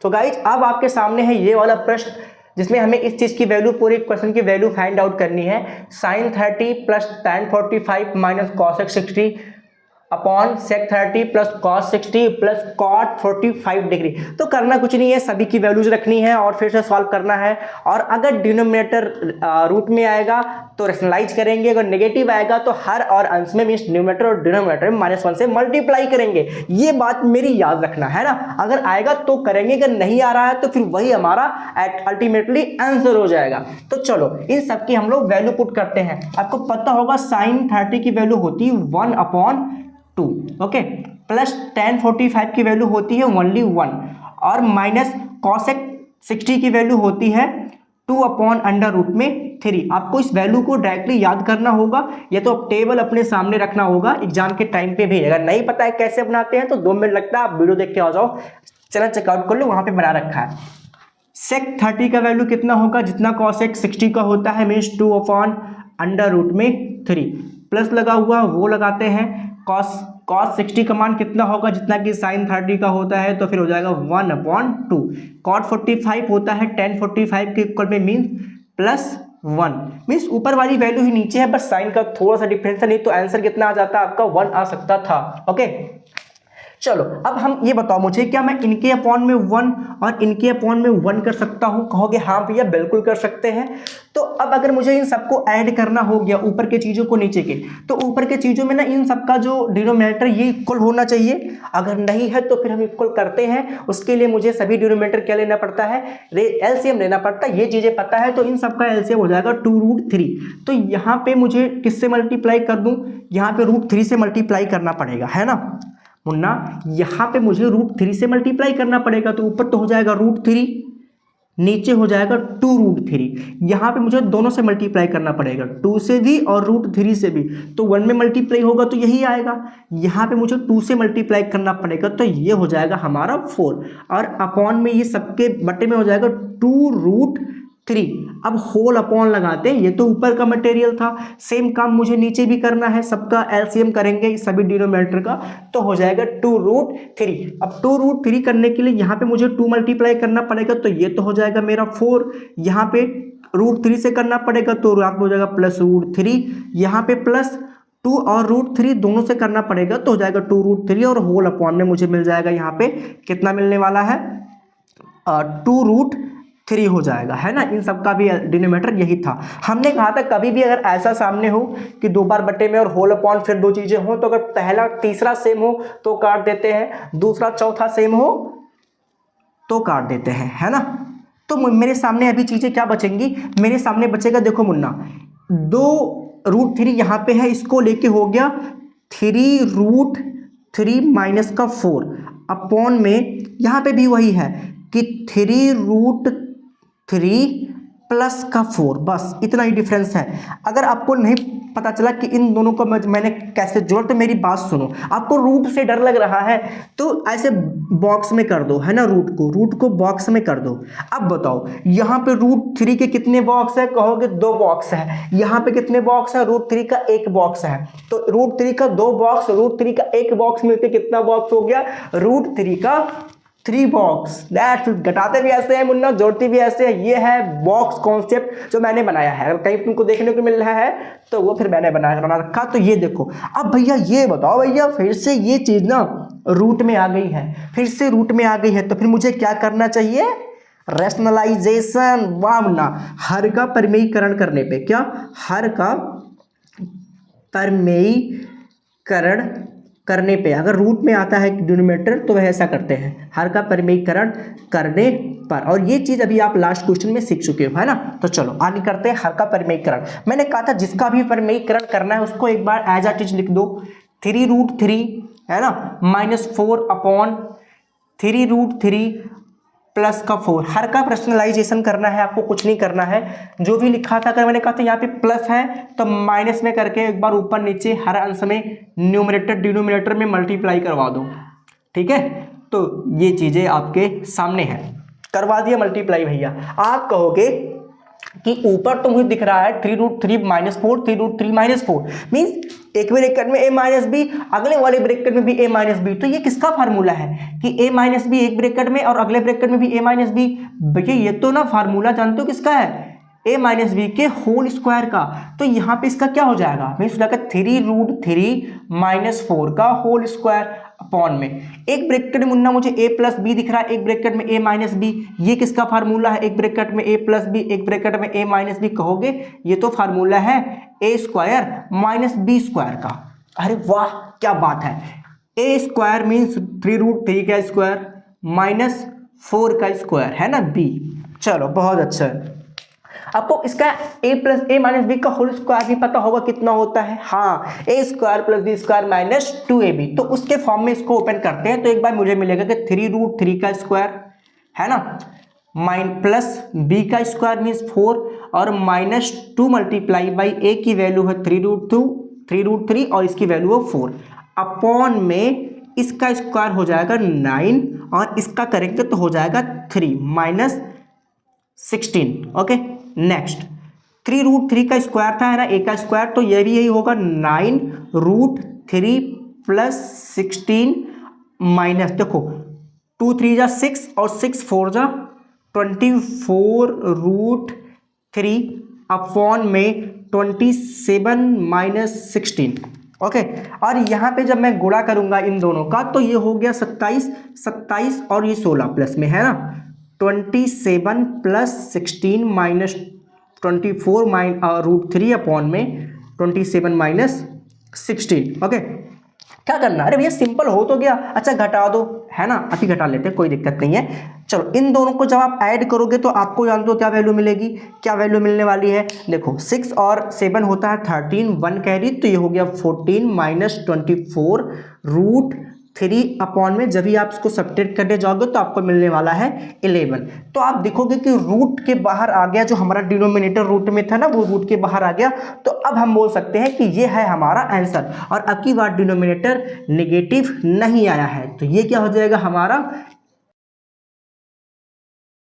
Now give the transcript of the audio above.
तो गाइज अब आपके सामने है ये वाला प्रश्न जिसमें हमें इस चीज की वैल्यू, पूरी क्वेश्चन की वैल्यू फाइंड आउट करनी है। sin 30 plus tan 45 minus cos 60 upon sec 30 plus cos 60 plus cot 45 degree. तो करना कुछ नहीं है, सभी की वैल्यूज रखनी है और फिर से सॉल्व करना है। और अगर डिनोमिनेटर रूट में आएगा तो रैशनलाइज करेंगे, अगर नेगेटिव आएगा तो हर और अंश में मींस न्यूमरेटर और डिनोमिनेटर में -1 से मल्टीप्लाई करेंगे। ये बात मेरी याद रखना है ना। अगर आएगा तो करेंगे, अगर नहीं आ रहा है तो फिर वही हमारा अल्टीमेटली आंसर हो जाएगा। तो चलो इन सब की हम लोग वैल्यू पुट करते हैं। आपको पता होगा sin 30 की वैल्यू होती है 1/2, ओके, प्लस tan 45 की वैल्यू होती है ओनली 1 और माइनस cosec 60 की वैल्यू होती है 2/√3। आपको इस वैल्यू को डायरेक्टली याद करना होगा, या तो आप टेबल अपने सामने रखना होगा एग्जाम के टाइम पे भी। अगर नहीं पता है कैसे बनाते हैं तो 2 मिनट लगता है, आप वीडियो देख के आ जाओ, चलो चेकआउट कर लो, वहां पे बना रखा है। sec 30 का वैल्यू कितना होगा, जितना cosec 60 का होता है मीन्स 2/√3 प्लस लगा हुआ वो लगाते हैं। cos 60 का मान कितना होगा, जितना कि sin 30 का होता है, तो फिर हो जाएगा 1/2। cot 45 होता है tan 45 के इक्वल में मीन्स +1 मीन्स ऊपर वाली वैल्यू ही नीचे है, बस साइन का थोड़ा सा डिफरेंस है, नहीं तो आंसर कितना आ जाता आपका 1 आ सकता था। ओके चलो अब हम ये बताओ मुझे, क्या मैं इनके अपॉन में 1 और इनके अपॉन में 1 कर सकता हूं? कहोगे हाँ भैया बिल्कुल कर सकते हैं। तो अब अगर मुझे इन सबको ऐड करना हो गया, ऊपर के चीजों को नीचे के, तो ऊपर के चीजों में ना इन सबका जो डिनोमिनेटर ये इक्वल होना चाहिए। अगर नहीं है तो फिर हम इक्वल करते हैं। उसके लिए मुझे सभी डिनोमिनेटर क्या लेना पड़ता है, एलसीएम लेना पड़ता है। ये चीजें पता है तो इन सबका एलसीएम हो जाएगा 2√3। तो यहाँ पे मुझे किससे मल्टीप्लाई कर दूं, यहाँ पे √3 से मल्टीप्लाई करना पड़ेगा, है ना मुन्ना। यहाँ पे मुझे √3 से मल्टीप्लाई करना पड़ेगा, तो ऊपर तो हो जाएगा √3, नीचे हो जाएगा 2√3। यहाँ पे मुझे दोनों से मल्टीप्लाई करना पड़ेगा, 2 से भी और √3 से भी, तो 1 में मल्टीप्लाई होगा तो यही आएगा। यहाँ पे मुझे 2 से मल्टीप्लाई करना पड़ेगा, तो ये हो जाएगा हमारा 4 और अपॉन में ये सबके बटे में हो जाएगा 2√3। अब होल अपॉन लगाते हैं, ये तो ऊपर का मटेरियल था, सेम काम मुझे नीचे भी करना है। सबका एलसीएम करेंगे सभी डिनोमिनेटर का, तो हो जाएगा 2√3। अब 2√3 करने के लिए यहाँ पे मुझे 2 मल्टीप्लाई करना पड़ेगा, तो ये तो हो जाएगा मेरा 4। यहाँ पे √3 से करना पड़ेगा तो यहाँ पे हो जाएगा +√3, यहाँ पे +2 और √3 दोनों से करना पड़ेगा तो हो जाएगा 2√3 और होल अपॉन में मुझे मिल जाएगा यहाँ पे कितना मिलने वाला है 2√3 हो जाएगा, है ना। इन सब का भी डिनोमिनेटर यही था। हमने कहा था कभी भी अगर ऐसा सामने हो कि 2 बार बटे में और होल अपॉन फिर 2 चीजें हो, तो अगर पहला तीसरा सेम हो तो काट देते हैं, दूसरा चौथा सेम हो तो काट देते हैं, है ना। तो मेरे सामने अभी चीजें क्या बचेंगी, मेरे सामने बचेगा, देखो मुन्ना, 2√3 यहाँ पे है, इसको लेके हो गया 3√3 माइनस का 4 अपॉन में यहाँ पे भी वही है कि 3√3 प्लस का 4, बस इतना ही डिफरेंस है। अगर आपको नहीं पता चला कि इन दोनों को मैंने कैसे जोड़ा, तो मेरी बात सुनो। आपको रूट से डर लग रहा है तो ऐसे बॉक्स में कर दो, है ना, रूट को बॉक्स में कर दो। अब बताओ यहाँ पे √3 के कितने बॉक्स है, कहोगे 2 बॉक्स है। यहाँ पे कितने बॉक्स है, √3 का 1 बॉक्स है। तो √3 का 2 बॉक्स, √3 का 1 बॉक्स मिलकर कितना बॉक्स हो गया, √3 का 3 बॉक्स। दैट्स घटाते भी ऐसे हैं मुन्ना, जोड़ते भी ऐसे हैं। ये है बॉक्स कॉन्सेप्ट जो मैंने बनाया है। अगर कहीं तुमको देखने को मिल रहा है तो वो फिर मैंने बना रखा। तो ये देखो, अब भैया ये बताओ भैया, फिर से ये चीज ना रूट में आ गई है, फिर से रूट में आ गई है, तो फिर मुझे क्या करना चाहिए, रैशनलाइजेशन। वाह मुन्ना, हर का परिमेयीकरण करने पे, क्या हर का परिमेयीकरण करने पे, अगर रूट में आता है डिनोमिनेटर तो वह ऐसा करते हैं, हर का परिमेयीकरण करने पर। और ये चीज अभी आप लास्ट क्वेश्चन में सीख चुके हो, है ना। तो चलो आगे करते हैं हर का परिमेयीकरण। मैंने कहा था जिसका भी परिमेयीकरण करना है उसको एक बार एज इट इज लिख दो, 3√3 है ना -4 अपॉन 3√3 प्लस का 4। हर का पर्सनलाइजेशन करना है, आपको कुछ नहीं करना है। जो भी लिखा था, अगर मैंने कहा था यहाँ पे प्लस है तो माइनस में करके एक बार ऊपर नीचे हर अंश में न्यूमरेटर डिनोमिनेटर में मल्टीप्लाई करवा दो, ठीक है। तो ये चीजें आपके सामने हैं, करवा दिया मल्टीप्लाई भैया। आप कहोगे कि ऊपर तो मुझे दिख रहा है 3√3 - 4, 3√3 - 4 मीन्स एक ब्रैकेट में a माइनस बी, अगले वाले ब्रैकेट में भी a माइनस बी। तो ये किसका फार्मूला है कि a माइनस बी एक ब्रैकेट में और अगले ब्रैकेट में भी a माइनस बी। भैया ये तो ना फार्मूला जानते हो किसका है, a माइनस बी के होल स्क्वायर का। तो यहाँ पे इसका क्या हो जाएगा, मीन्स हो जाएगा 3√3 - 4 का होल स्क्वायर अपॉन में एक ब्रैकेट में मुन्ना मुझे a प्लस बी दिख रहा है, एक ब्रैकेट में a माइनस बी। ये किसका फार्मूला है, एक ब्रैकेट में a प्लस बी, एक ब्रैकेट में a माइनस बी। कहोगे ये तो फार्मूला है a square minus B square का। अरे वाह क्या बात है, a स्क्वायर मीन्स 3√3 का स्क्वायर माइनस 4 का स्क्वायर है ना b। चलो बहुत अच्छा है। आपको इसका a plus a minus B का होल स्क्वायर भी पता होगा कितना होता है, हाँ a square plus B square minus 2ab। तो उसके फॉर्म में इसको ओपन करते हैं तो एक बार मुझे मिलेगा कि 3√3 का स्क्वायर है ना, प्लस b का स्क्वायर मीन्स 4 और माइनस 2 मल्टीप्लाई बाई a की वैल्यू है 3√3 और इसकी वैल्यू है 4 अपॉन में इसका स्क्वायर हो जाएगा 9 और इसका करेंगे तो हो जाएगा 3 माइनस 16। ओके नेक्स्ट 3√3 का स्क्वायर था है ना a का स्क्वायर, तो ये भी यही होगा 9√3 प्लस 16 माइनस देखो 2 3 जा 6 और 6 4 जा 24√3 अपॉन में 27 माइनस 16। ओके और यहाँ पे जब मैं गुणा करूँगा इन दोनों का तो ये हो गया 27 और ये 16 प्लस में है ना 27 प्लस 16 माइनस 24√3 अपॉन में 27 माइनस 16। ओके क्या करना, अरे भैया सिंपल हो तो गया। अच्छा घटा दो है ना, अभी घटा लेते हैं कोई दिक्कत नहीं है। चलो इन दोनों को जब आप ऐड करोगे तो आपको जान दो क्या वैल्यू मिलेगी, क्या वैल्यू मिलने वाली है। देखो 6 और 7 होता है 13, 1 कैरी तो ये हो गया 14 माइनस 24√3 अपॉन में जब भी आप इसको सब्ट्रैक्ट करने जाओगे तो आपको मिलने वाला है 11। तो आप देखोगे कि रूट के बाहर आ गया, जो हमारा डिनोमिनेटर रूट में था ना वो रूट के बाहर आ गया। तो अब हम बोल सकते हैं कि ये है हमारा आंसर और अब की बार डिनोमिनेटर नेगेटिव नहीं आया है। तो ये क्या हो जाएगा हमारा